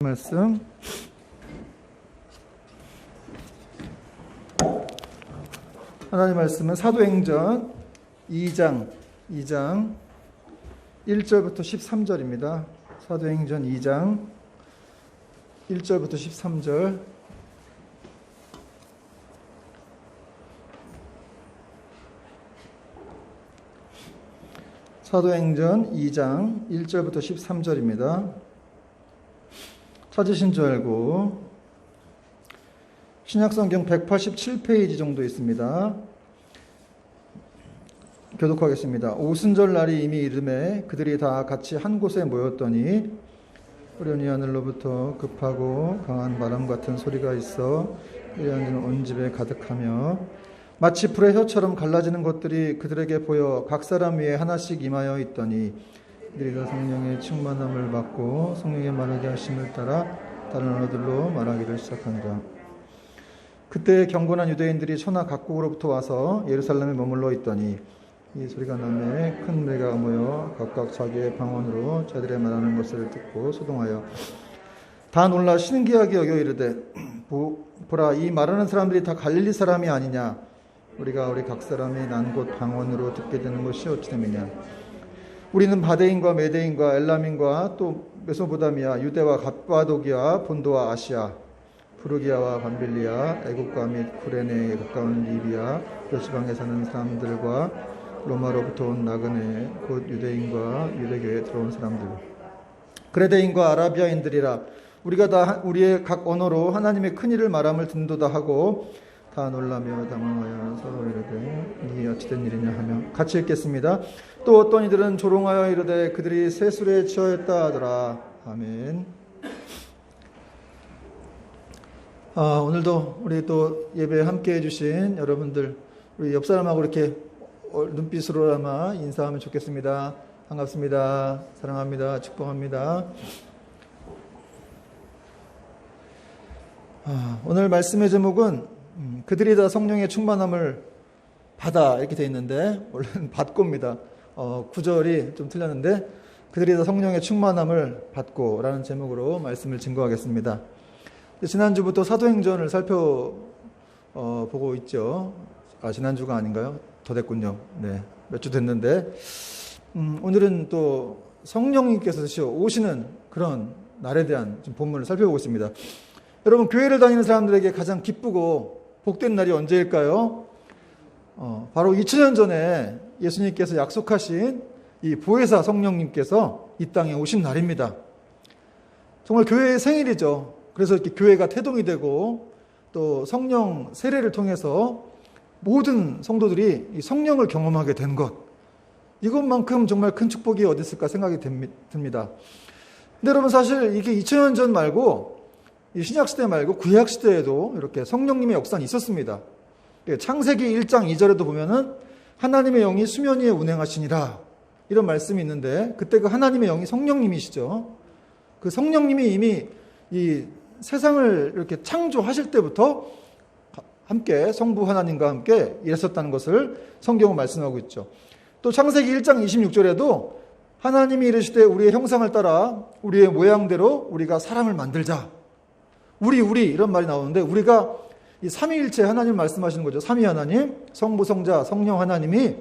말씀 하나님 말씀은 사도행전 2장 1절부터 13절입니다. 사도행전 2장 1절부터 13절. 사도행전 2장 1절부터 13절입니다. 찾으신 줄 알고 신약성경 187페이지 정도 있습니다. 교독하겠습니다. 오순절 날이 이미 이름에 그들이 다 같이 한 곳에 모였더니 후련히 하늘로부터 급하고 강한 바람 같은 소리가 있어 그리 앉은 온 집에 가득하며 마치 불의 혀처럼 갈라지는 것들이 그들에게 보여 각 사람 위에 하나씩 임하여 있더니 이들이 다 성령의 충만함을 받고 성령의 말하게 하심을 따라 다른 언어들로 말하기를 시작한다. 그때 경건한 유대인들이 천하 각국으로부터 와서 예루살렘에 머물러 있더니 이 소리가 나매 큰 무리가 모여 각각 자기의 방언으로 자들의 말하는 것을 듣고 소동하여 다 놀라 신기하게 여겨 이르되 보라, 이 말하는 사람들이 다 갈릴리 사람이 아니냐? 우리가 우리 각 사람이 난 곳 방언으로 듣게 되는 것이 어찌 됨이냐? 우리는 바데인과 메데인과 엘람인과 또 메소보다미아, 유대와 갑바도기아, 본도와 아시아, 프루기아와 밤빌리아, 애국과 및 쿠레네에 가까운 리비아, 여시방에 사는 사람들과 로마로부터 온 나그네, 곧 유대인과 유대교에 들어온 사람들, 그레데인과 아라비아인들이라. 우리가 다 우리의 각 언어로 하나님의 큰 일을 말함을 듣는도다 하고 다 놀라며 당황하여 서로 이르되 이게 어찌된 일이냐 하며 같이 읽겠습니다. 또 어떤 이들은 조롱하여 이르되 그들이 세술에 취하였다 하더라. 아멘. 오늘도 우리 또 예배에 함께 해주신 여러분들, 우리 옆 사람하고 이렇게 눈빛으로나마 인사하면 좋겠습니다. 반갑습니다. 사랑합니다. 축복합니다. 오늘 말씀의 제목은 그들이 다 성령의 충만함을 받아, 이렇게 되어 있는데 원래는 받고입니다. 구절이 좀 틀렸는데 그들이 다 성령의 충만함을 받고 라는 제목으로 말씀을 증거하겠습니다. 지난주부터 사도행전을 살펴보고 있죠. 지난주가 아닌가요? 더 됐군요. 네, 몇 주 됐는데 오늘은 또 성령님께서 오시는 그런 날에 대한 좀 본문을 살펴보고 있습니다. 여러분, 교회를 다니는 사람들에게 가장 기쁘고 복된 날이 언제일까요? 바로 2000년 전에 예수님께서 약속하신 이 보혜사 성령님께서 이 땅에 오신 날입니다. 정말 교회의 생일이죠. 그래서 이렇게 교회가 태동이 되고 또 성령 세례를 통해서 모든 성도들이 이 성령을 경험하게 된 것, 이것만큼 정말 큰 축복이 어디 있을까 생각이 듭니다. 근데 여러분, 사실 이게 2000년 전 말고 이 신약시대 말고 구약시대에도 이렇게 성령님의 역사는 있었습니다. 창세기 1장 2절에도 보면은 하나님의 영이 수면 위에 운행하시니라, 이런 말씀이 있는데 그때 그 하나님의 영이 성령님이시죠. 그 성령님이 이미 이 세상을 이렇게 창조하실 때부터 함께 성부 하나님과 함께 일하셨다는 것을 성경은 말씀하고 있죠. 또 창세기 1장 26절에도 하나님이 이르시되 우리의 형상을 따라 우리의 모양대로 우리가 사람을 만들자. 우리 이런 말이 나오는데 우리가 이 삼위일체 하나님 말씀하시는 거죠. 삼위 하나님, 성부, 성자, 성령 하나님이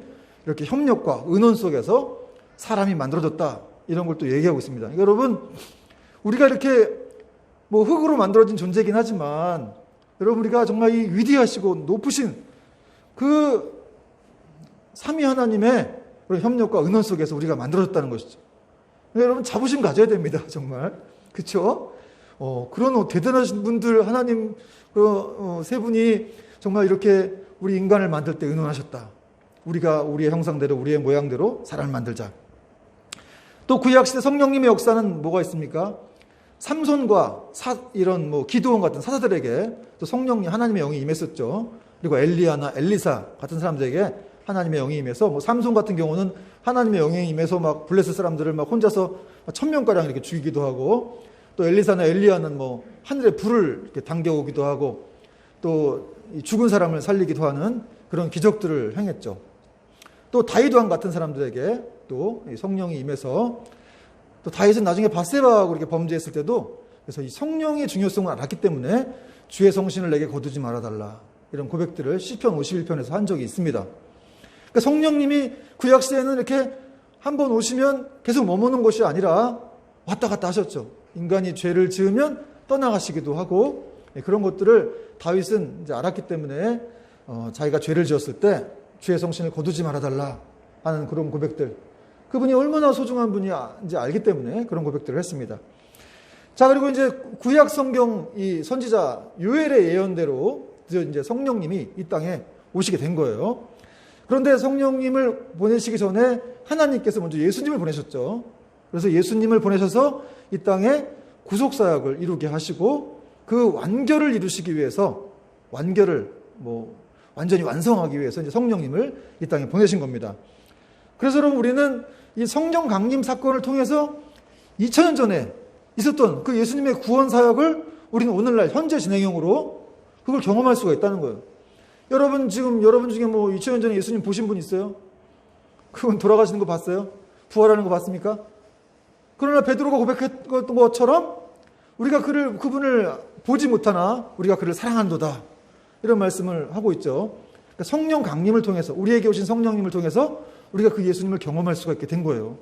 이렇게 협력과 의논 속에서 사람이 만들어졌다, 이런 걸 또 얘기하고 있습니다. 여러분, 우리가 이렇게 뭐 흙으로 만들어진 존재이긴 하지만 여러분, 우리가 정말 이 위대하시고 높으신 그 삼위 하나님의 협력과 의논 속에서 우리가 만들어졌다는 것이죠. 여러분, 자부심 가져야 됩니다. 정말. 그렇죠? 그런 대단하신 분들, 하나님 세 분이 정말 이렇게 우리 인간을 만들 때 의논하셨다. 우리가 우리의 형상대로 우리의 모양대로 사람을 만들자. 또 구약시대 성령님의 역사는 뭐가 있습니까? 삼손과 이런 뭐 기드온 같은 사사들에게 또 성령님, 하나님의 영이 임했었죠. 그리고 엘리야나 엘리사 같은 사람들에게 하나님의 영이 임해서, 뭐 삼손 같은 경우는 하나님의 영이 임해서 막 블레셋 사람들을 막 혼자서 1000명가량 이렇게 죽이기도 하고, 또 엘리사나 엘리야는 뭐 하늘에 불을 이렇게 당겨오기도 하고, 또 죽은 사람을 살리기도 하는 그런 기적들을 행했죠. 또 다윗 왕 같은 사람들에게 또 성령이 임해서, 또 다윗은 나중에 밧세바하고 이렇게 범죄했을 때도 그래서 이 성령의 중요성을 알았기 때문에 주의 성신을 내게 거두지 말아달라. 이런 고백들을 시편 51편에서 한 적이 있습니다. 그러니까 성령님이 구약시대에는 이렇게 한번 오시면 계속 머무는 것이 아니라 왔다 갔다 하셨죠. 인간이 죄를 지으면 떠나가시기도 하고, 그런 것들을 다윗은 이제 알았기 때문에 자기가 죄를 지었을 때 주의 성신을 거두지 말아달라 하는 그런 고백들, 그분이 얼마나 소중한 분인지 알기 때문에 그런 고백들을 했습니다. 자, 그리고 이제 구약 성경 이 선지자 요엘의 예언대로 이제 성령님이 이 땅에 오시게 된 거예요. 그런데 성령님을 보내시기 전에 하나님께서 먼저 예수님을 보내셨죠. 그래서 예수님을 보내셔서 이 땅에 구속사역을 이루게 하시고 그 완결을 이루시기 위해서, 완결을 완전히 완성하기 위해서 이제 성령님을 이 땅에 보내신 겁니다. 그래서 여러분, 우리는 이 성령 강림 사건을 통해서 2000년 전에 있었던 그 예수님의 구원 사역을 우리는 오늘날 현재 진행형으로 그걸 경험할 수가 있다는 거예요. 여러분 중에 2000년 전에 예수님 보신 분 있어요? 그분 돌아가시는 거 봤어요? 부활하는 거 봤습니까? 그러나 베드로가 고백했던 것처럼 우리가 그분을 보지 못하나 우리가 그를 사랑한도다, 이런 말씀을 하고 있죠. 그러니까 성령 강림을 통해서, 우리에게 오신 성령님을 통해서 우리가 그 예수님을 경험할 수가 있게 된 거예요.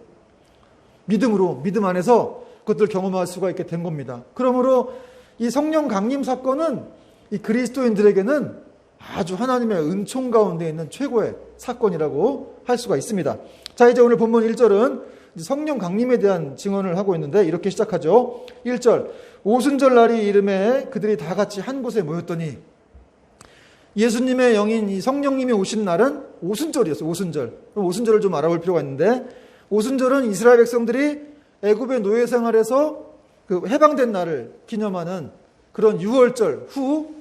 믿음으로, 믿음 안에서 그것들을 경험할 수가 있게 된 겁니다. 그러므로 이 성령 강림 사건은 이 그리스도인들에게는 아주 하나님의 은총 가운데 있는 최고의 사건이라고 할 수가 있습니다. 자, 이제 오늘 본문 1절은 성령 강림에 대한 증언을 하고 있는데 이렇게 시작하죠. 1절, 오순절 날이 이름에 그들이 다 같이 한 곳에 모였더니, 예수님의 영인 이 성령님이 오신 날은 오순절이었어요. 오순절. 그럼 오순절을 좀 알아볼 필요가 있는데, 오순절은 이스라엘 백성들이 애굽의 노예 생활에서 그 해방된 날을 기념하는 그런 유월절 후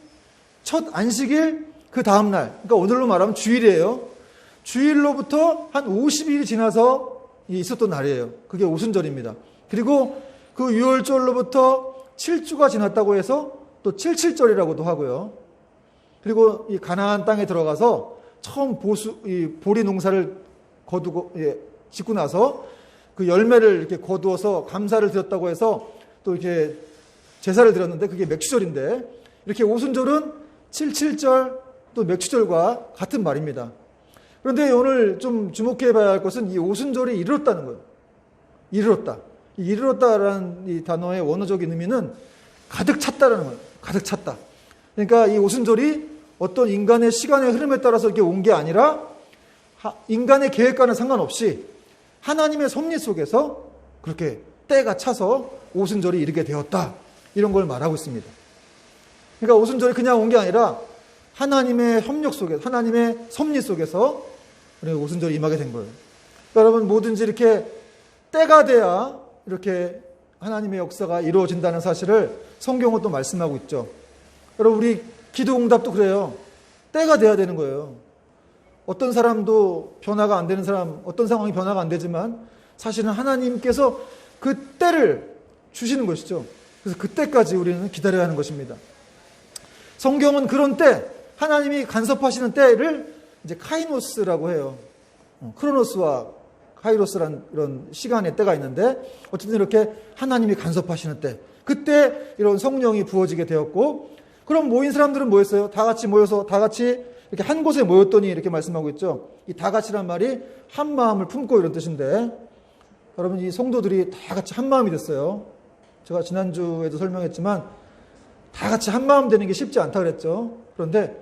첫 안식일 그 다음 날, 그러니까 오늘로 말하면 주일이에요. 주일로부터 한 50일이 지나서 있었던 날이에요. 그게 오순절입니다. 그리고 그 유월절로부터 7주가 지났다고 해서 또 77절이라고도 하고요. 그리고 이 가나안 땅에 들어가서 처음 보리 농사를 짓고 나서 그 열매를 이렇게 거두어서 감사를 드렸다고 해서 또 이렇게 제사를 드렸는데 그게 맥추절인데, 이렇게 오순절은 77절 또 맥추절과 같은 말입니다. 그런데 오늘 좀 주목해 봐야 할 것은 이 오순절이 이르렀다는 거예요. 이르렀다. 이 이르렀다라는 이 단어의 원어적인 의미는 가득 찼다라는 거예요. 가득 찼다. 그러니까 이 오순절이 어떤 인간의 시간의 흐름에 따라서 이렇게 온 게 아니라 인간의 계획과는 상관없이 하나님의 섭리 속에서 그렇게 때가 차서 오순절이 이르게 되었다, 이런 걸 말하고 있습니다. 그러니까 오순절이 그냥 온 게 아니라 하나님의 협력 속에서, 하나님의 섭리 속에서 오순절이 임하게 된 거예요. 그러니까 여러분, 뭐든지 이렇게 때가 돼야 이렇게 하나님의 역사가 이루어진다는 사실을 성경은 또 말씀하고 있죠. 여러분, 우리 기도응답도 그래요. 때가 돼야 되는 거예요. 어떤 사람도 변화가 안 되는 사람, 어떤 상황이 변화가 안 되지만 사실은 하나님께서 그 때를 주시는 것이죠. 그래서 그때까지 우리는 기다려야 하는 것입니다. 성경은 그런 때, 하나님이 간섭하시는 때를 이제 카이노스라고 해요. 크로노스와 카이로스라는 그런 시간의 때가 있는데, 어쨌든 이렇게 하나님이 간섭하시는 때, 그때 이런 성령이 부어지게 되었고, 그럼 모인 사람들은 뭐였어요? 다 같이 모여서 다 같이 이렇게 한 곳에 모였더니 이렇게 말씀하고 있죠. 이 다 같이란 말이 한 마음을 품고 이런 뜻인데, 여러분, 이 성도들이 다 같이 한 마음이 됐어요. 제가 지난주에도 설명했지만 다 같이 한 마음 되는 게 쉽지 않다 그랬죠. 그런데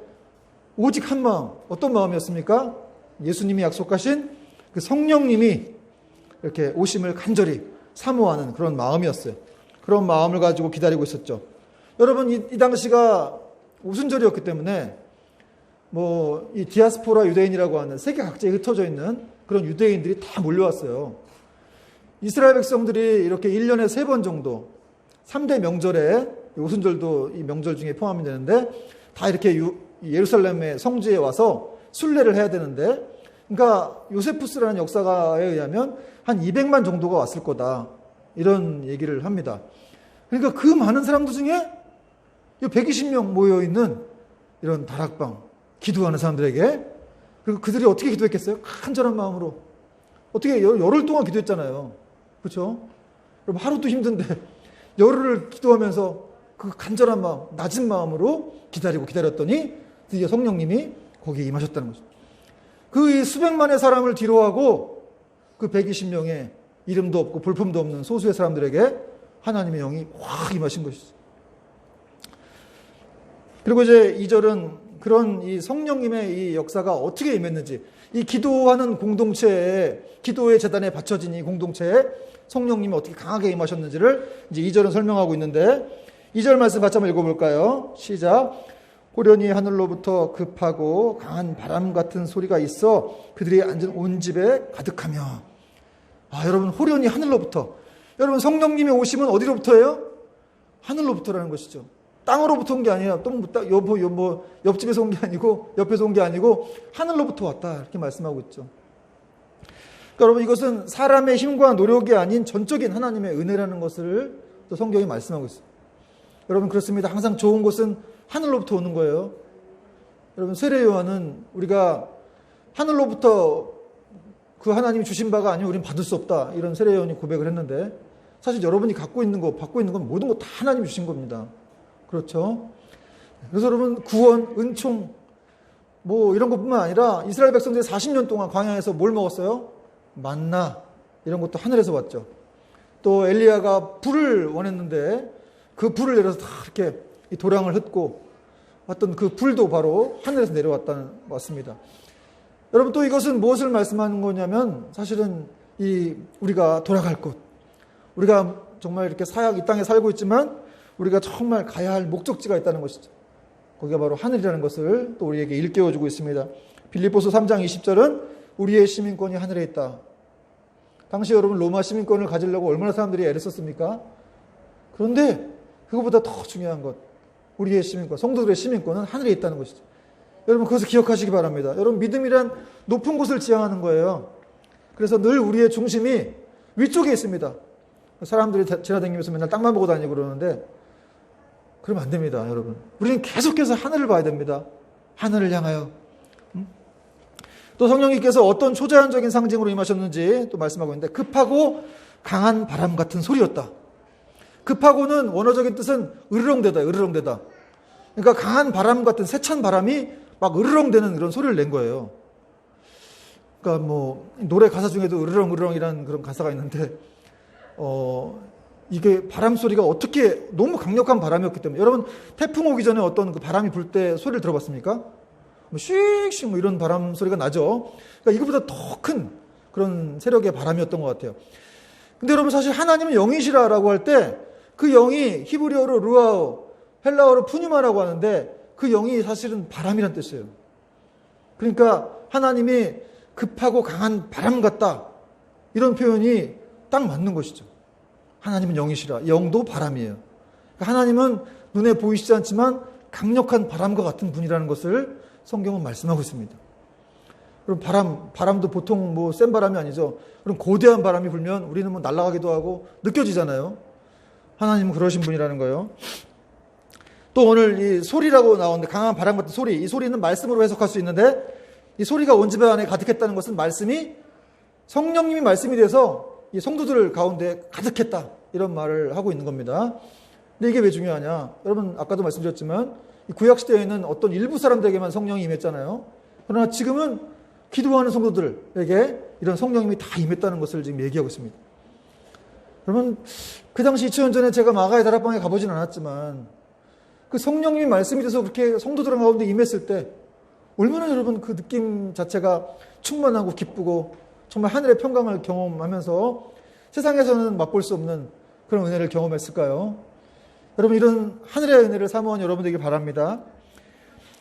오직 한 마음, 어떤 마음이었습니까? 예수님이 약속하신 그 성령님이 이렇게 오심을 간절히 사모하는 그런 마음이었어요. 그런 마음을 가지고 기다리고 있었죠. 여러분, 이 당시가 오순절이었기 때문에 이 디아스포라 유대인이라고 하는 세계 각지에 흩어져 있는 그런 유대인들이 다 몰려왔어요. 이스라엘 백성들이 이렇게 1년에 3번 정도 3대 명절에, 오순절도 이 명절 중에 포함이 되는데, 다 이렇게 예루살렘의 성지에 와서 순례를 해야 되는데, 그러니까 요세푸스라는 역사가에 의하면 한 200만 정도가 왔을 거다, 이런 얘기를 합니다. 그러니까 그 많은 사람들 중에 120명 모여있는 이런 다락방, 기도하는 사람들에게, 그리고 그들이 어떻게 기도했겠어요? 간절한 마음으로. 어떻게 열흘 동안 기도했잖아요. 그렇죠? 여러분, 하루도 힘든데 열흘을 기도하면서 그 간절한 마음, 낮은 마음으로 기다렸더니 드디어 성령님이 거기에 임하셨다는 거죠. 그 수백만의 사람을 뒤로하고 그 120명의 이름도 없고 볼품도 없는 소수의 사람들에게 하나님의 영이 확 임하신 것이죠. 그리고 이제 2절은 그런 이 성령님의 이 역사가 어떻게 임했는지, 이 기도하는 공동체에, 기도의 재단에 바쳐진 이 공동체에 성령님이 어떻게 강하게 임하셨는지를 이제 2절은 설명하고 있는데, 2절 말씀 같이 한번 읽어볼까요? 시작. 호련히 하늘로부터 급하고 강한 바람 같은 소리가 있어 그들이 앉은 온 집에 가득하며. 여러분, 호련히 하늘로부터. 여러분, 성령님이 오심은 어디로부터예요? 하늘로부터라는 것이죠. 땅으로부터 온 게 아니라 옆집에서 온 게 아니고 옆에서 온 게 아니고 하늘로부터 왔다, 이렇게 말씀하고 있죠. 그러니까 여러분, 이것은 사람의 힘과 노력이 아닌 전적인 하나님의 은혜라는 것을 또 성경이 말씀하고 있어요. 여러분, 그렇습니다. 항상 좋은 것은 하늘로부터 오는 거예요. 여러분, 세례 요한은 우리가 하늘로부터 그 하나님이 주신 바가 아니면 우리는 받을 수 없다, 이런 세례 요한이 고백을 했는데, 사실 여러분이 갖고 있는 거, 받고 있는 건 모든 거 다 하나님이 주신 겁니다. 그렇죠? 그래서 여러분, 구원, 은총, 이런 것뿐만 아니라 이스라엘 백성들이 40년 동안 광야에서 뭘 먹었어요? 만나, 이런 것도 하늘에서 왔죠. 또 엘리야가 불을 원했는데 그 불을 내려서 다 이렇게 이 도량을 흩고 왔던 그 불도 바로 하늘에서 내려왔습니다. 여러분, 또 이것은 무엇을 말씀하는 거냐면, 사실은 우리가 돌아갈 곳, 우리가 정말 이렇게 이 땅에 살고 있지만 우리가 정말 가야 할 목적지가 있다는 것이죠. 거기가 바로 하늘이라는 것을 또 우리에게 일깨워주고 있습니다. 빌립보서 3장 20절은 우리의 시민권이 하늘에 있다. 당시 여러분, 로마 시민권을 가지려고 얼마나 사람들이 애를 썼습니까? 그런데 그것보다 더 중요한 것, 우리의 시민권, 성도들의 시민권은 하늘에 있다는 것이죠. 여러분, 그것을 기억하시기 바랍니다. 여러분, 믿음이란 높은 곳을 지향하는 거예요. 그래서 늘 우리의 중심이 위쪽에 있습니다. 사람들이 지나다니면서 맨날 땅만 보고 다니고 그러는데, 그러면 안 됩니다, 여러분. 우리는 계속해서 하늘을 봐야 됩니다. 하늘을 향하여. 또 성령님께서 어떤 초자연적인 상징으로 임하셨는지 또 말씀하고 있는데, 급하고 강한 바람 같은 소리였다. 급하고는 원어적인 뜻은 으르렁대다. 그러니까 강한 바람 같은 세찬 바람이 막 으르렁대는 그런 소리를 낸 거예요. 그러니까 노래 가사 중에도 으르렁이라는 그런 가사가 있는데, 이게 바람 소리가 어떻게 너무 강력한 바람이었기 때문에, 여러분, 태풍 오기 전에 어떤 그 바람이 불 때 소리를 들어봤습니까? 씩 이런 바람 소리가 나죠. 그러니까 이거보다 더 큰 그런 세력의 바람이었던 것 같아요. 근데 여러분, 사실 하나님은 영이시라라고 할 때 그 영이 히브리어로 루아오, 헬라어로 푸뉴마라고 하는데, 그 영이 사실은 바람이란 뜻이에요. 그러니까 하나님이 급하고 강한 바람 같다, 이런 표현이 딱 맞는 것이죠. 하나님은 영이시라. 영도 바람이에요. 그러니까 하나님은 눈에 보이시지 않지만 강력한 바람과 같은 분이라는 것을 성경은 말씀하고 있습니다. 그럼 바람도 보통 센 바람이 아니죠. 그럼 거대한 바람이 불면 우리는 날아가기도 하고 느껴지잖아요. 하나님은 그러신 분이라는 거예요. 또 오늘 이 소리라고 나오는데, 강한 바람 같은 소리, 이 소리는 말씀으로 해석할 수 있는데, 이 소리가 온 집 안에 가득했다는 것은 말씀이, 성령님이 말씀이 돼서 이 성도들 가운데 가득했다, 이런 말을 하고 있는 겁니다. 근데 이게 왜 중요하냐? 여러분, 아까도 말씀드렸지만 구약시대에는 어떤 일부 사람들에게만 성령이 임했잖아요. 그러나 지금은 기도하는 성도들에게 이런 성령님이 다 임했다는 것을 지금 얘기하고 있습니다. 그러면 그 당시 2000년 전에 제가 마가의 다락방에 가보진 않았지만, 그 성령님이 말씀이 돼서 그렇게 성도들 가운데 임했을 때 얼마나 여러분 그 느낌 자체가 충만하고 기쁘고 정말 하늘의 평강을 경험하면서 세상에서는 맛볼 수 없는 그런 은혜를 경험했을까요? 여러분, 이런 하늘의 은혜를 사모하는 여러분 되길 바랍니다.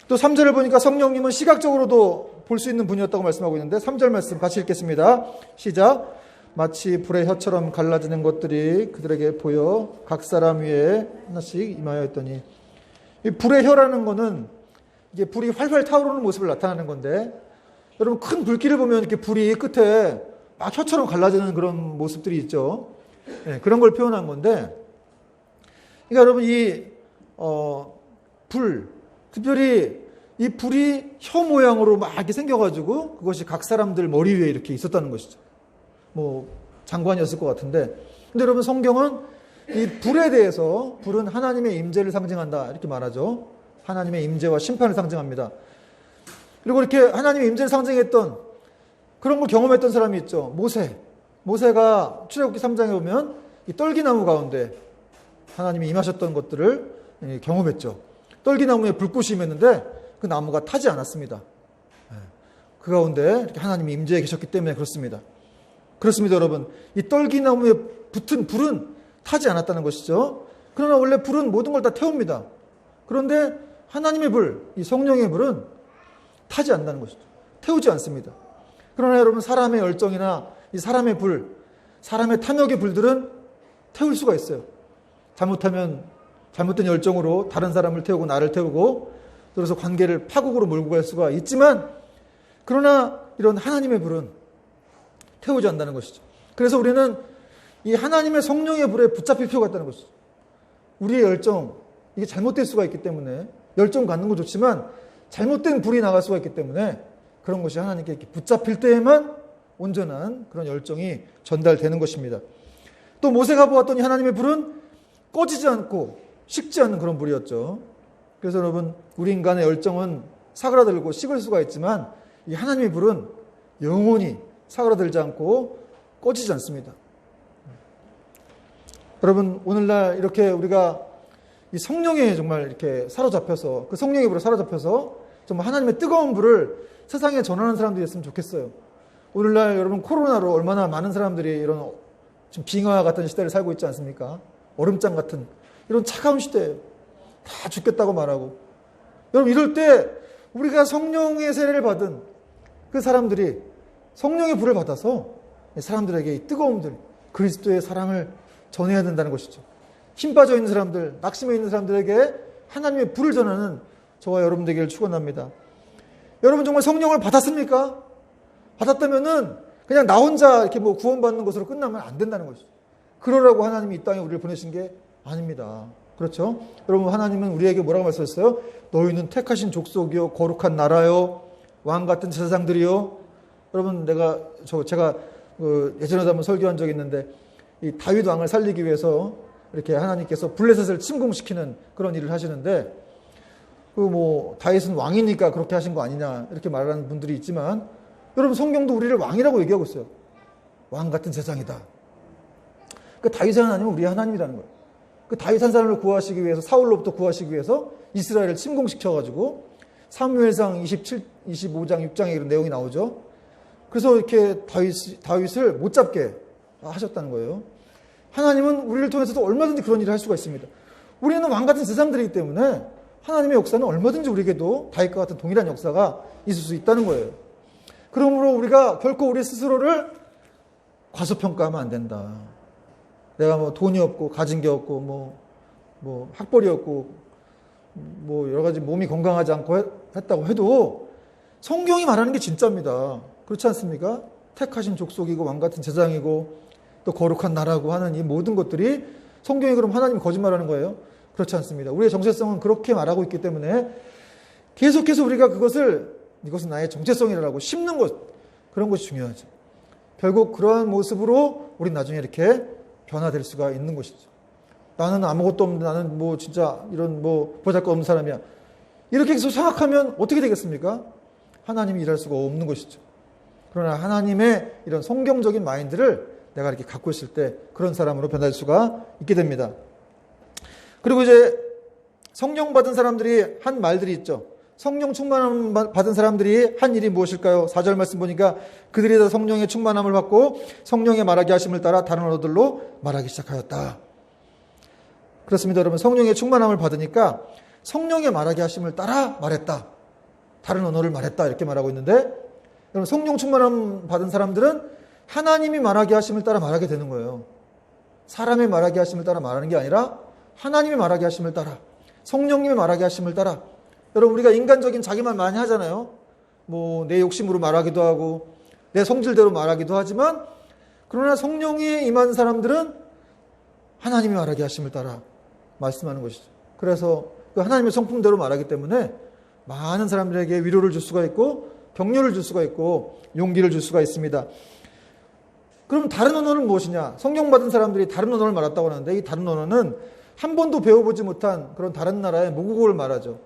또 3절을 보니까 성령님은 시각적으로도 볼 수 있는 분이었다고 말씀하고 있는데, 3절 말씀 같이 읽겠습니다. 시작. 마치 불의 혀처럼 갈라지는 것들이 그들에게 보여 각 사람 위에 하나씩 임하여 있더니, 이 불의 혀라는 거는 이게 불이 활활 타오르는 모습을 나타내는 건데, 여러분, 큰 불길을 보면 이렇게 불이 끝에 막 혀처럼 갈라지는 그런 모습들이 있죠. 네, 그런 걸 표현한 건데, 그러니까 여러분, 불, 특별히 이 불이 혀 모양으로 막 이렇게 생겨가지고 그것이 각 사람들 머리 위에 이렇게 있었다는 것이죠. 장관이었을 것 같은데, 근데 여러분, 성경은 이 불에 대해서 불은 하나님의 임재를 상징한다 이렇게 말하죠. 하나님의 임재와 심판을 상징합니다. 그리고 이렇게 하나님의 임재를 상징했던 그런 걸 경험했던 사람이 있죠. 모세가 출애굽기 3장에 보면 이 떨기나무 가운데 하나님이 임하셨던 것들을 경험했죠. 떨기나무에 불꽃이 임했는데 그 나무가 타지 않았습니다. 그 가운데 이렇게 하나님이 임재해 계셨기 때문에 그렇습니다. 그렇습니다, 여러분. 이 떨기나무에 붙은 불은 타지 않았다는 것이죠. 그러나 원래 불은 모든 걸 다 태웁니다. 그런데 하나님의 불, 이 성령의 불은 타지 않는다는 것이죠. 태우지 않습니다. 그러나 여러분, 사람의 열정이나 이 사람의 불, 사람의 탐욕의 불들은 태울 수가 있어요. 잘못하면 잘못된 열정으로 다른 사람을 태우고 나를 태우고 그래서 관계를 파국으로 몰고 갈 수가 있지만, 그러나 이런 하나님의 불은 태우지 않는다는 것이죠. 그래서 우리는 이 하나님의 성령의 불에 붙잡힐 필요가 있다는 것이죠. 우리의 열정, 이게 잘못될 수가 있기 때문에, 열정 갖는 거 좋지만 잘못된 불이 나갈 수가 있기 때문에 그런 것이 하나님께 이렇게 붙잡힐 때에만 온전한 그런 열정이 전달되는 것입니다. 또 모세가 보았더니 하나님의 불은 꺼지지 않고 식지 않는 그런 불이었죠. 그래서 여러분, 우리 인간의 열정은 사그라들고 식을 수가 있지만 이 하나님의 불은 영원히 사그라들지 않고 꺼지지 않습니다. 여러분, 오늘날 이렇게 우리가 이 성령에 정말 이렇게 사로잡혀서, 그 성령의 불에 사로잡혀서 정말 하나님의 뜨거운 불을 세상에 전하는 사람들이 있으면 좋겠어요. 오늘날 여러분, 코로나로 얼마나 많은 사람들이 이런 지금 빙하 같은 시대를 살고 있지 않습니까? 얼음장 같은 이런 차가운 시대예요. 다 죽겠다고 말하고. 여러분, 이럴 때 우리가 성령의 세례를 받은 그 사람들이 성령의 불을 받아서 사람들에게 이 뜨거움들, 그리스도의 사랑을 전해야 된다는 것이죠. 힘 빠져 있는 사람들, 낙심해 있는 사람들에게 하나님의 불을 전하는 저와 여러분 되기를 축원합니다. 여러분, 정말 성령을 받았습니까? 받았다면은 그냥 나 혼자 이렇게 뭐 구원받는 것으로 끝나면 안 된다는 것이죠. 그러라고 하나님이 이 땅에 우리를 보내신 게 아닙니다. 그렇죠? 여러분, 하나님은 우리에게 뭐라고 말씀하셨어요? 너희는 택하신 족속이요, 거룩한 나라요, 왕 같은 제사장들이요. 여러분, 제가 예전에도 한번 설교한 적이 있는데, 이 다윗 왕을 살리기 위해서 이렇게 하나님께서 블레셋을 침공시키는 그런 일을 하시는데, 다윗은 왕이니까 그렇게 하신 거 아니냐 이렇게 말하는 분들이 있지만, 여러분, 성경도 우리를 왕이라고 얘기하고 있어요. 왕 같은 제사장이다. 그 다윗의 하나님은 우리의 하나님이라는 거예요. 그 다윗 한 사람을 구하시기 위해서, 사울로부터 구하시기 위해서 이스라엘을 침공시켜가지고 사무엘상 25장 6장에 이런 내용이 나오죠. 그래서 이렇게 다윗을 못 잡게 하셨다는 거예요. 하나님은 우리를 통해서도 얼마든지 그런 일을 할 수가 있습니다. 우리는 왕 같은 제사장들이기 때문에 하나님의 역사는 얼마든지 우리에게도 다윗과 같은 동일한 역사가 있을 수 있다는 거예요. 그러므로 우리가 결코 우리 스스로를 과소평가하면 안 된다. 내가 뭐 돈이 없고 가진 게 없고 뭐 학벌이 없고 뭐 여러 가지 몸이 건강하지 않고 했다고 해도 성경이 말하는 게 진짜입니다. 그렇지 않습니까? 택하신 족속이고 왕 같은 제사장이고 또 거룩한 나라고 하는 이 모든 것들이 성경이 그럼 하나님 거짓말하는 거예요? 그렇지 않습니다. 우리의 정체성은 그렇게 말하고 있기 때문에 계속해서 우리가 이것은 나의 정체성이라고 심는 것, 그런 것이 중요하죠. 결국 그러한 모습으로 우린 나중에 이렇게 변화될 수가 있는 것이죠. 나는 아무것도 없는데, 나는 뭐 진짜 이런 뭐 보잘것없는 사람이야, 이렇게 계속 생각하면 어떻게 되겠습니까? 하나님이 일할 수가 없는 것이죠. 그러나 하나님의 이런 성경적인 마인드를 내가 이렇게 갖고 있을 때 그런 사람으로 변할 수가 있게 됩니다. 그리고 이제 성령 받은 사람들이 한 말들이 있죠. 성령 충만함 받은 사람들이 한 일이 무엇일까요? 4절 말씀 보니까 그들이 다 성령의 충만함을 받고 성령의 말하게 하심을 따라 다른 언어들로 말하기 시작하였다. 그렇습니다, 여러분. 성령의 충만함을 받으니까 성령의 말하게 하심을 따라 말했다. 다른 언어를 말했다. 이렇게 말하고 있는데, 여러분, 성령 충만함 받은 사람들은 하나님이 말하게 하심을 따라 말하게 되는 거예요. 사람의 말하게 하심을 따라 말하는 게 아니라 하나님이 말하게 하심을 따라, 성령님이 말하게 하심을 따라. 여러분, 우리가 인간적인 자기 말 많이 하잖아요. 뭐 내 욕심으로 말하기도 하고 내 성질대로 말하기도 하지만, 그러나 성령이 임한 사람들은 하나님이 말하게 하심을 따라 말씀하는 것이죠. 그래서 그 하나님의 성품대로 말하기 때문에 많은 사람들에게 위로를 줄 수가 있고 격려를 줄 수가 있고 용기를 줄 수가 있습니다. 그럼 다른 언어는 무엇이냐? 성령 받은 사람들이 다른 언어를 말했다고 하는데 이 다른 언어는 한 번도 배워보지 못한 그런 다른 나라의 모국어를 말하죠.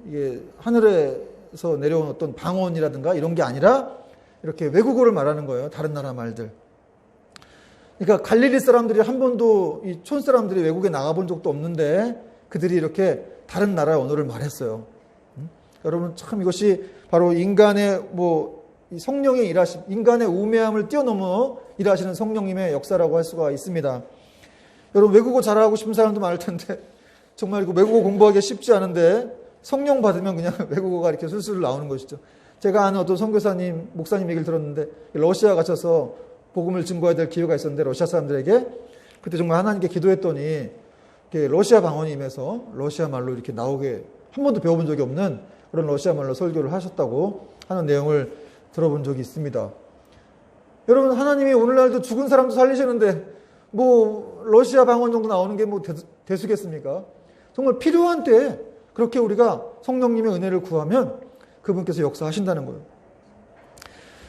이게 하늘에서 내려온 어떤 방언이라든가 이런 게 아니라 이렇게 외국어를 말하는 거예요. 다른 나라 말들. 그러니까 갈릴리 사람들이 한 번도 이 촌 사람들이 외국에 나가본 적도 없는데 그들이 이렇게 다른 나라의 언어를 말했어요. 여러분 참 이것이 바로 인간의 이 성령의 일하심, 인간의 우매함을 뛰어넘어 일하시는 성령님의 역사라고 할 수가 있습니다. 여러분 외국어 잘하고 싶은 사람도 많을 텐데 정말 외국어 공부하기 쉽지 않은데 성령 받으면 그냥 외국어가 이렇게 술술 나오는 것이죠. 제가 아는 어떤 선교사님, 목사님 얘기를 들었는데 러시아 가셔서 복음을 증거해야 될 기회가 있었는데 러시아 사람들에게 그때 정말 하나님께 기도했더니 러시아 방언이 임해서 러시아 말로 이렇게 나오게 한 번도 배워본 적이 없는 그런 러시아 말로 설교를 하셨다고 하는 내용을 들어본 적이 있습니다. 여러분 하나님이 오늘날도 죽은 사람도 살리시는데 러시아 방언 정도 나오는 게 대수겠습니까? 정말 필요한 때에 그렇게 우리가 성령님의 은혜를 구하면 그분께서 역사하신다는 거예요.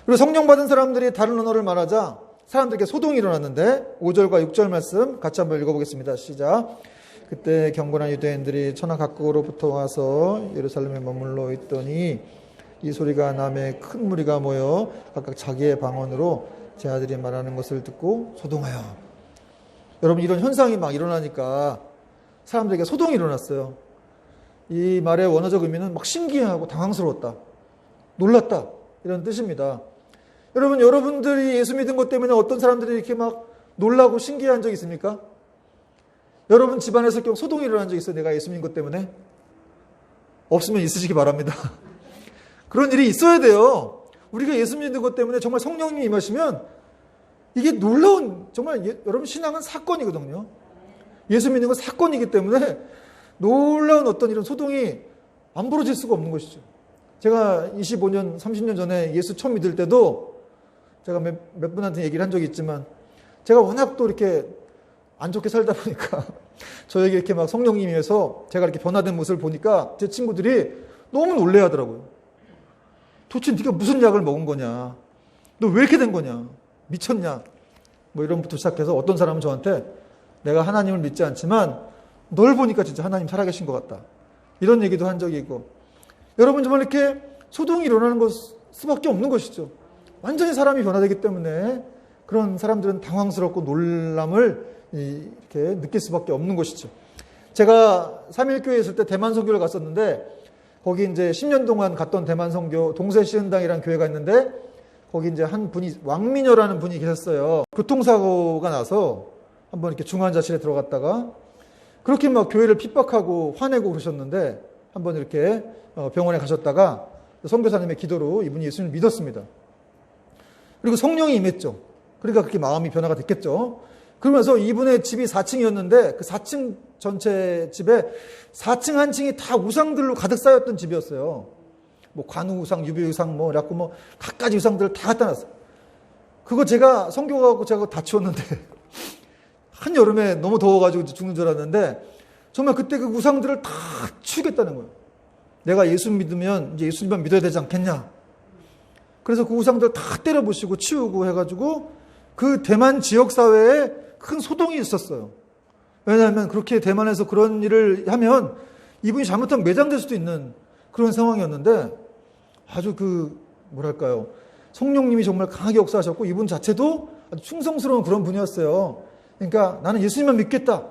그리고 성령 받은 사람들이 다른 언어를 말하자 사람들에게 소동이 일어났는데 5절과 6절 말씀 같이 한번 읽어보겠습니다. 시작. 그때 경건한 유대인들이 천하 각국으로부터 와서 예루살렘에 머물러 있더니 이 소리가 남에 큰 무리가 모여 각각 자기의 방언으로 제 아들이 말하는 것을 듣고 소동하여. 여러분 이런 현상이 막 일어나니까 사람들에게 소동이 일어났어요. 이 말의 원어적 의미는 막 신기하고 당황스러웠다, 놀랐다 이런 뜻입니다. 여러분 여러분들이 예수 믿은 것 때문에 어떤 사람들이 이렇게 막 놀라고 신기한 적 있습니까? 여러분 집안에서 소동이 일어난 적 있어요? 내가 예수 믿은 것 때문에? 없으면 있으시기 바랍니다. 그런 일이 있어야 돼요. 우리가 예수 믿는 것 때문에 정말 성령님이 임하시면 이게 놀라운, 정말 여러분 신앙은 사건이거든요. 예수 믿는 건 사건이기 때문에 놀라운 어떤 이런 소동이 안 벌어질 수가 없는 것이죠. 제가 25년, 30년 전에 예수 처음 믿을 때도 제가 몇 분한테 얘기를 한 적이 있지만 제가 워낙 또 이렇게 안 좋게 살다 보니까 저에게 이렇게 막 성령님이 해서 제가 이렇게 변화된 모습을 보니까 제 친구들이 너무 놀래 하더라고요. 도대체 네가 무슨 약을 먹은 거냐? 너 왜 이렇게 된 거냐? 미쳤냐? 이런 부터 시작해서 어떤 사람은 저한테 내가 하나님을 믿지 않지만 널 보니까 진짜 하나님 살아계신 것 같다. 이런 얘기도 한 적이 있고. 여러분 정말 이렇게 소동이 일어나는 것 수밖에 없는 것이죠. 완전히 사람이 변화되기 때문에 그런 사람들은 당황스럽고 놀람을 이렇게 느낄 수밖에 없는 것이죠. 제가 3.1교회에 있을 때 대만 선교를 갔었는데 거기 이제 10년 동안 갔던 대만 선교 동세시은당이라는 교회가 있는데 거기 이제 한 분이 왕미녀라는 분이 계셨어요. 교통사고가 나서 한번 이렇게 중환자실에 들어갔다가 그렇게 막 교회를 핍박하고 화내고 그러셨는데 한번 이렇게 병원에 가셨다가 선교사님의 기도로 이분이 예수님을 믿었습니다. 그리고 성령이 임했죠. 그러니까 그렇게 마음이 변화가 됐겠죠. 그러면서 이분의 집이 4층이었는데 그 4층 전체 집에 4층 한 층이 다 우상들로 가득 쌓였던 집이었어요. 관우 우상, 유비 우상, 그래갖고 갖가지 우상들을 다 갖다 놨어요. 그거 제가 선교 가고 제가 다 치웠는데 한여름에 너무 더워가지고 죽는 줄 알았는데 정말 그때 그 우상들을 다 치우겠다는 거예요. 내가 예수 믿으면 이제 예수님만 믿어야 되지 않겠냐. 그래서 그 우상들 다 때려부시고 치우고 해가지고 그 대만 지역사회에 큰 소동이 있었어요. 왜냐하면 그렇게 대만에서 그런 일을 하면 이분이 잘못하면 매장될 수도 있는 그런 상황이었는데 아주 성령님이 정말 강하게 역사하셨고 이분 자체도 아주 충성스러운 그런 분이었어요. 그러니까 나는 예수님만 믿겠다.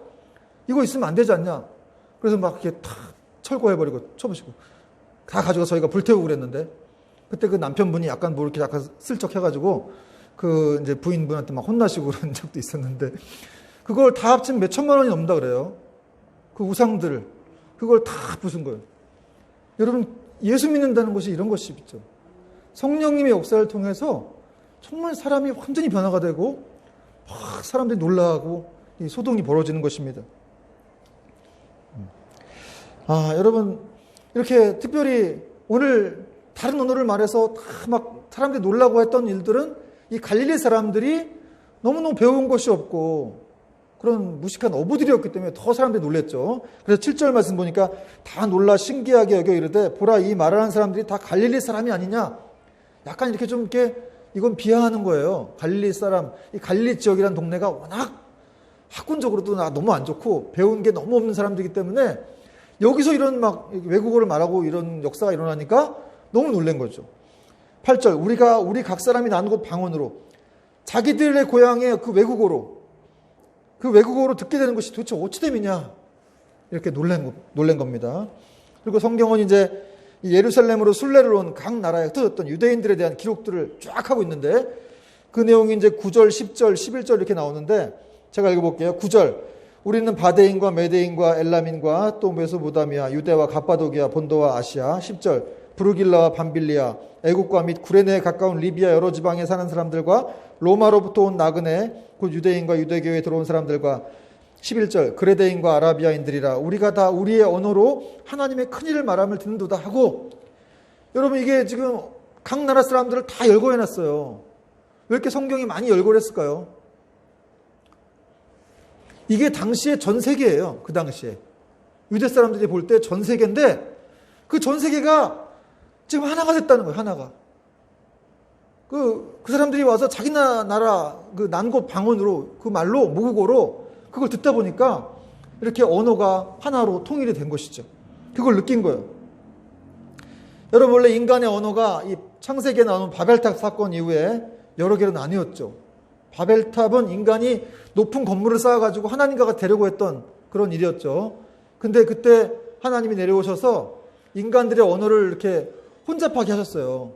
이거 있으면 안 되지 않냐. 그래서 막 이렇게 다 철거해버리고 쳐부시고 다 가지고 저희가 불태우고 그랬는데 그때 그 남편분이 약간 이렇게 약간 슬쩍 해가지고 그 이제 부인분한테 막 혼나시고 그런 적도 있었는데 그걸 다 합치면 몇 천만 원이 넘는다 그래요. 그 우상들 그걸 다 부순 거예요. 여러분 예수 믿는다는 것이 이런 것이 있죠. 성령님의 역사를 통해서 정말 사람이 완전히 변화가 되고 막 사람들이 놀라고 이 소동이 벌어지는 것입니다. 여러분 이렇게 특별히 오늘 다른 언어를 말해서 다 막 사람들이 놀라고 했던 일들은 이 갈릴리 사람들이 너무너무 배운 것이 없고 그런 무식한 어부들이었기 때문에 더 사람들이 놀랬죠. 그래서 7절 말씀 보니까 다 놀라 신기하게 여겨 이르되 보라 이 말하는 사람들이 다 갈릴리 사람이 아니냐. 약간 이렇게 좀 이렇게 이건 비하하는 거예요. 갈릴리 사람, 이 갈릴리 지역이라는 동네가 워낙 학군적으로도 너무 안 좋고 배운 게 너무 없는 사람들이기 때문에 여기서 이런 막 외국어를 말하고 이런 역사가 일어나니까 너무 놀란 거죠. 8절, 우리 각 사람이 나는 곳 방언으로 자기들의 고향의 그 외국어로 듣게 되는 것이 도대체 어찌됨이냐 이렇게 놀란 겁니다. 그리고 성경은 이제 예루살렘으로 순례를 온 각 나라에 흩어졌던 유대인들에 대한 기록들을 쫙 하고 있는데 그 내용이 이제 9절, 10절, 11절 이렇게 나오는데 제가 읽어볼게요. 9절, 우리는 바데인과 메데인과 엘람인과 또 메소보다미아, 유대와 갑바도기아, 본도와 아시아. 10절, 브루길라와 밤빌리아, 애국과 및 구레네에 가까운 리비아 여러 지방에 사는 사람들과 로마로부터 온 나그네 곧 유대인과 유대교회에 들어온 사람들과 11절, 그레데인과 아라비아인들이라 우리가 다 우리의 언어로 하나님의 큰일을 말함을 듣는도다 하고, 여러분 이게 지금 각 나라 사람들을 다 열거해놨어요. 왜 이렇게 성경이 많이 열거를 했을까요? 이게 당시에 전 세계예요. 그 당시에 유대 사람들이 볼 때 전 세계인데 그 전 세계가 지금 하나가 됐다는 거예요. 하나가. 그 사람들이 와서 자기 나라 그 난 곳 방언으로 그 말로 모국어로 그걸 듣다 보니까 이렇게 언어가 하나로 통일이 된 것이죠. 그걸 느낀 거예요. 여러분 원래 인간의 언어가 이 창세기에 나오는 바벨탑 사건 이후에 여러 개로 나뉘었죠. 바벨탑은 인간이 높은 건물을 쌓아가지고 하나님과 되려고 했던 그런 일이었죠. 근데 그때 하나님이 내려오셔서 인간들의 언어를 이렇게 혼잡하게 하셨어요.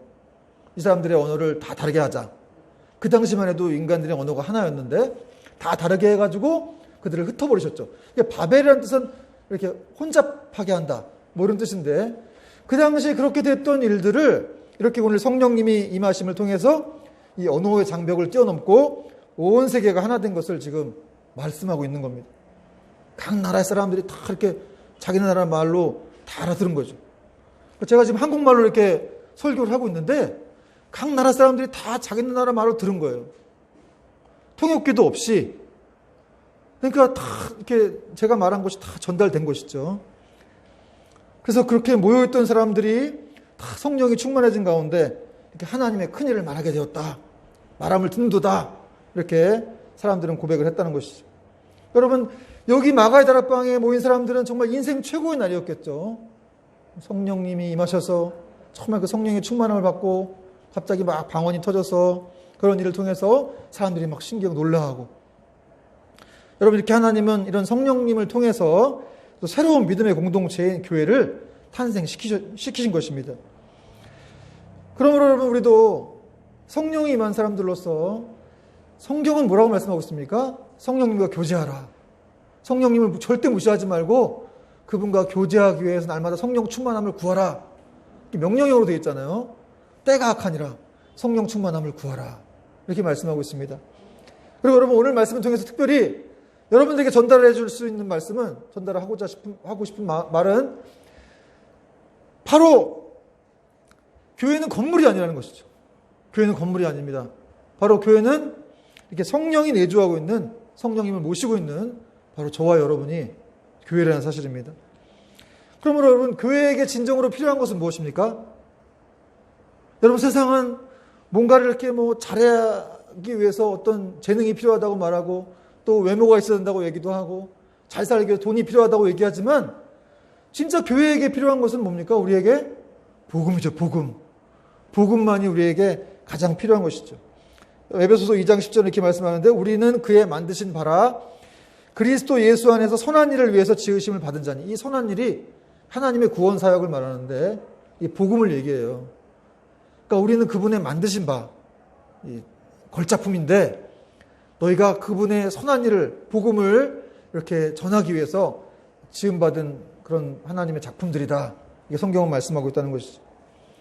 이 사람들의 언어를 다 다르게 하자. 그 당시만 해도 인간들의 언어가 하나였는데 다 다르게 해가지고 그들을 흩어버리셨죠. 바벨이라는 뜻은 이렇게 혼잡하게 한다. 뭐 이런 뜻인데 그 당시에 그렇게 됐던 일들을 이렇게 오늘 성령님이 임하심을 통해서 이 언어의 장벽을 뛰어넘고 온 세계가 하나 된 것을 지금 말씀하고 있는 겁니다. 각 나라의 사람들이 다 이렇게 자기 나라 말로 다 알아들은 거죠. 제가 지금 한국말로 이렇게 설교를 하고 있는데 각 나라 사람들이 다 자기 나라 말로 들은 거예요. 통역기도 없이. 그러니까 다 이렇게 제가 말한 것이 다 전달된 것이죠. 그래서 그렇게 모여있던 사람들이 다 성령이 충만해진 가운데 이렇게 하나님의 큰일을 말하게 되었다. 말함을 듣는도다. 이렇게 사람들은 고백을 했다는 것이죠. 여러분 여기 마가의 다락방에 모인 사람들은 정말 인생 최고의 날이었겠죠. 성령님이 임하셔서 정말 그 성령의 충만함을 받고 갑자기 막 방언이 터져서 그런 일을 통해서 사람들이 막 신기하고 놀라하고, 여러분 이렇게 하나님은 이런 성령님을 통해서 또 새로운 믿음의 공동체인 교회를 탄생시키신 것입니다. 그러므로 여러분 우리도 성령이 임한 사람들로서 성경은 뭐라고 말씀하고 있습니까? 성령님과 교제하라. 성령님을 절대 무시하지 말고 그분과 교제하기 위해서 날마다 성령 충만함을 구하라. 명령형으로 되어 있잖아요. 때가 악하니라 성령 충만함을 구하라. 이렇게 말씀하고 있습니다. 그리고 여러분 오늘 말씀을 통해서 특별히 여러분들에게 전달해 줄 수 있는 말씀은, 하고 싶은 말은 바로 교회는 건물이 아니라는 것이죠. 교회는 건물이 아닙니다. 바로 교회는 이렇게 성령이 내주하고 있는, 성령님을 모시고 있는 바로 저와 여러분이 교회라는 사실입니다. 그러므로 여러분 교회에게 진정으로 필요한 것은 무엇입니까? 여러분 세상은 뭔가를 이렇게 잘하기 위해서 어떤 재능이 필요하다고 말하고 또 외모가 있어야 된다고 얘기도 하고 잘 살기 위해서 돈이 필요하다고 얘기하지만 진짜 교회에게 필요한 것은 뭡니까? 우리에게 복음이죠. 복음. 복음만이 우리에게 가장 필요한 것이죠. 에베소서 2장 10절 이렇게 말씀하는데 우리는 그의 만드신 바라 그리스도 예수 안에서 선한 일을 위해서 지으심을 받은 자니, 이 선한 일이 하나님의 구원 사역을 말하는데 이 복음을 얘기해요. 그러니까 우리는 그분의 만드신 바, 이 걸작품인데 너희가 그분의 선한 일을, 복음을 이렇게 전하기 위해서 지음받은 그런 하나님의 작품들이다. 이게 성경은 말씀하고 있다는 것이죠.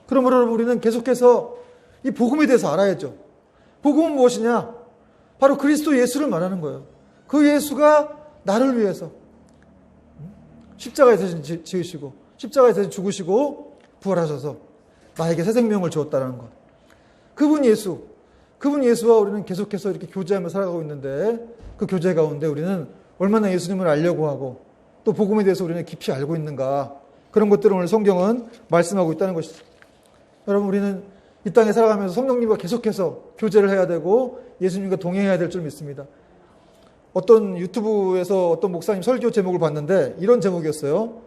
그러므로 우리는 계속해서 이 복음에 대해서 알아야죠. 복음은 무엇이냐? 바로 그리스도 예수를 말하는 거예요. 그 예수가 나를 위해서 십자가에 대신 지으시고 십자가에 대신 죽으시고 부활하셔서 나에게 새 생명을 주었다는 것. 그분 예수와 우리는 계속해서 이렇게 교제하며 살아가고 있는데 그 교제 가운데 우리는 얼마나 예수님을 알려고 하고 또 복음에 대해서 우리는 깊이 알고 있는가, 그런 것들을 오늘 성경은 말씀하고 있다는 것이죠. 여러분 우리는 이 땅에 살아가면서 성령님과 계속해서 교제를 해야 되고 예수님과 동행해야 될 줄 믿습니다. 어떤 유튜브에서 어떤 목사님 설교 제목을 봤는데 이런 제목이었어요.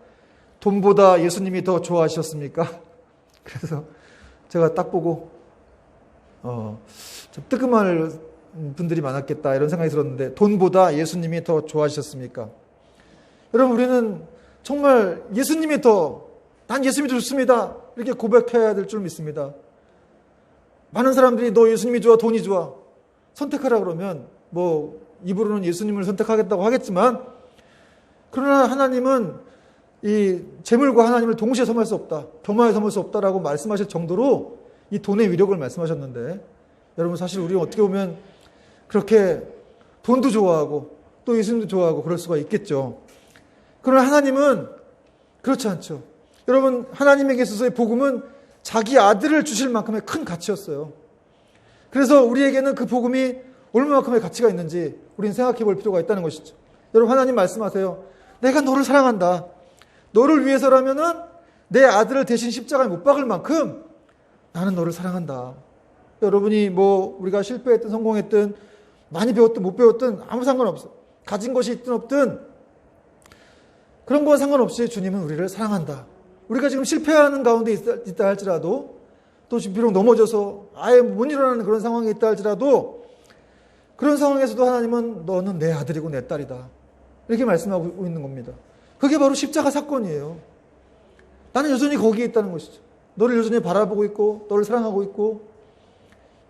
돈보다 예수님이 더 좋아하셨습니까? 그래서 제가 딱 보고 좀 뜨끔할 분들이 많았겠다 이런 생각이 들었는데, 돈보다 예수님이 더 좋아하셨습니까? 여러분, 우리는 정말 예수님이 난 예수님이 더 좋습니다 이렇게 고백해야 될 줄 믿습니다. 많은 사람들이 너 예수님이 좋아, 돈이 좋아, 선택하라 그러면 입으로는 예수님을 선택하겠다고 하겠지만, 그러나 하나님은 이 재물과 하나님을 동시에 섬할 수 없다, 겸하여 섬을 수 없다라고 말씀하실 정도로 이 돈의 위력을 말씀하셨는데, 여러분, 사실 우리는 어떻게 보면 그렇게 돈도 좋아하고 또 예수님도 좋아하고 그럴 수가 있겠죠. 그러나 하나님은 그렇지 않죠. 여러분, 하나님에게 있어서의 복음은 자기 아들을 주실 만큼의 큰 가치였어요. 그래서 우리에게는 그 복음이 얼마만큼의 가치가 있는지 우리는 생각해 볼 필요가 있다는 것이죠. 여러분, 하나님 말씀하세요. 내가 너를 사랑한다. 너를 위해서라면은 내 아들을 대신 십자가에 못 박을 만큼 나는 너를 사랑한다. 여러분이 우리가 실패했든 성공했든 많이 배웠든 못 배웠든 아무 상관없어. 가진 것이 있든 없든 그런 건 상관없이 주님은 우리를 사랑한다. 우리가 지금 실패하는 가운데 있다 할지라도, 또 지금 비록 넘어져서 아예 못 일어나는 그런 상황에 있다 할지라도, 그런 상황에서도 하나님은 너는 내 아들이고 내 딸이다 이렇게 말씀하고 있는 겁니다. 그게 바로 십자가 사건이에요. 나는 여전히 거기에 있다는 것이죠. 너를 여전히 바라보고 있고 너를 사랑하고 있고,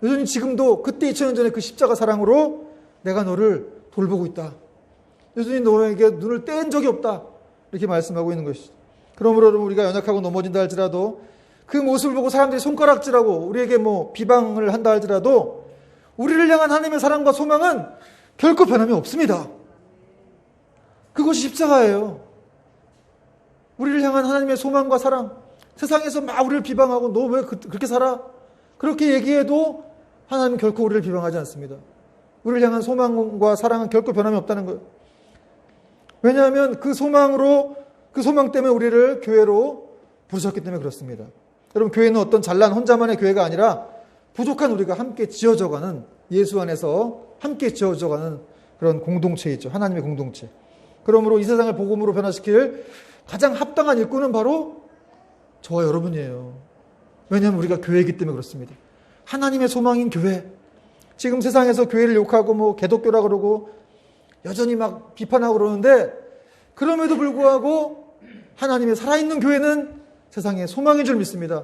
여전히 지금도 그때 2000년 전에 그 십자가 사랑으로 내가 너를 돌보고 있다. 여전히 너에게 눈을 뗀 적이 없다 이렇게 말씀하고 있는 것이죠. 그러므로 우리가 연약하고 넘어진다 할지라도, 그 모습을 보고 사람들이 손가락질하고 우리에게 비방을 한다 할지라도, 우리를 향한 하나님의 사랑과 소망은 결코 변함이 없습니다. 그것이 십자가예요. 우리를 향한 하나님의 소망과 사랑, 세상에서 막 우리를 비방하고 너 왜 그렇게 살아? 그렇게 얘기해도 하나님은 결코 우리를 비방하지 않습니다. 우리를 향한 소망과 사랑은 결코 변함이 없다는 거예요. 왜냐하면 그 소망 때문에 우리를 교회로 부르셨기 때문에 그렇습니다. 여러분, 교회는 어떤 잘난 혼자만의 교회가 아니라 부족한 우리가 함께 지어져가는, 예수 안에서 함께 지어져가는 그런 공동체이죠. 하나님의 공동체. 그러므로 이 세상을 복음으로 변화시킬 가장 합당한 일꾼은 바로 저와 여러분이에요. 왜냐하면 우리가 교회이기 때문에 그렇습니다. 하나님의 소망인 교회. 지금 세상에서 교회를 욕하고 개독교라 그러고 여전히 막 비판하고 그러는데, 그럼에도 불구하고 하나님의 살아있는 교회는 세상의 소망인 줄 믿습니다.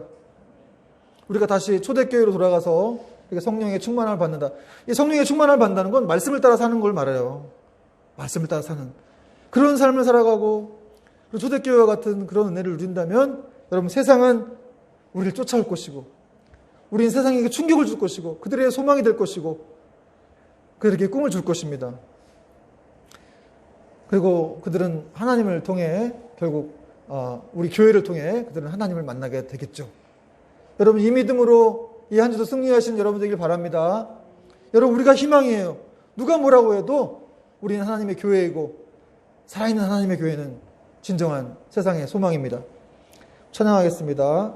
우리가 다시 초대교회로 돌아가서 성령의 충만함을 받는다. 이 성령의 충만함을 받는다는 건 말씀을 따라 사는 걸 말해요. 말씀을 따라 사는 그런 삶을 살아가고, 초대교회와 같은 그런 은혜를 누린다면, 여러분, 세상은 우리를 쫓아올 것이고, 우리는 세상에게 충격을 줄 것이고, 그들의 소망이 될 것이고, 그들에게 꿈을 줄 것입니다. 그리고 그들은 하나님을 통해 결국 우리 교회를 통해 그들은 하나님을 만나게 되겠죠. 여러분, 이 믿음으로 이 한 주도 승리하신 여러분 되길 바랍니다. 여러분, 우리가 희망이에요. 누가 뭐라고 해도 우리는 하나님의 교회이고, 살아있는 하나님의 교회는 진정한 세상의 소망입니다. 찬양하겠습니다.